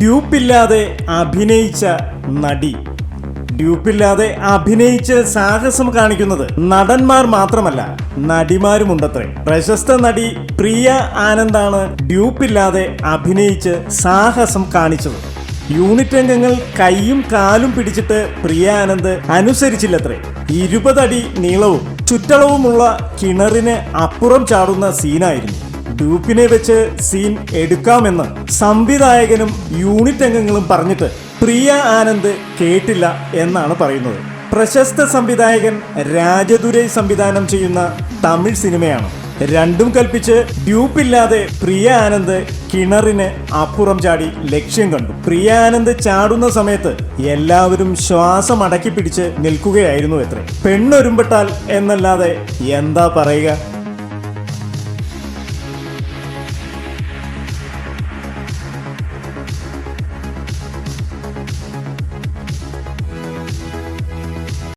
ഡ്യൂപ്പില്ലാതെ അഭിനയിച്ച നടി. ഡ്യൂപ്പില്ലാതെ അഭിനയിച്ച് സാഹസം കാണിക്കുന്നത് നടന്മാർ മാത്രമല്ല, നടിമാരുമുണ്ടത്രേ. പ്രശസ്ത നടി പ്രിയ ആനന്ദാണ് ഡ്യൂപ്പില്ലാതെ അഭിനയിച്ച് സാഹസം കാണിച്ചത്. യൂണിറ്റ് അംഗങ്ങൾ കൈയും കാലും പിടിച്ചിട്ട് പ്രിയ ആനന്ദ് അനുസരിച്ചില്ലത്രേ. 20 അടി നീളവും ചുറ്റളവുമുള്ള കിണറിന് അപ്പുറം ചാടുന്ന സീനായിരുന്നു. ഡ്യൂപ്പിനെ വെച്ച് സീൻ എടുക്കാമെന്ന് സംവിധായകനും യൂണിറ്റ് അംഗങ്ങളും പറഞ്ഞിട്ട് പ്രിയ ആനന്ദ് കേട്ടില്ല എന്നാണ് പറയുന്നത്. പ്രശസ്ത സംവിധായകൻ രാജദുരൈ സംവിധാനം ചെയ്യുന്ന തമിഴ് സിനിമയാണ്. രണ്ടും കൽപ്പിച്ച് ഡ്യൂപ്പില്ലാതെ പ്രിയ ആനന്ദ് കിണറിന് അപ്പുറം ചാടി ലക്ഷ്യം കണ്ടു. പ്രിയ ആനന്ദ് ചാടുന്ന സമയത്ത് എല്ലാവരും ശ്വാസം അടക്കി പിടിച്ച് നിൽക്കുകയായിരുന്നു. എത്ര പെണ്ണൊരുമ്പെട്ടാൽ എന്നല്ലാതെ എന്താ പറയുക.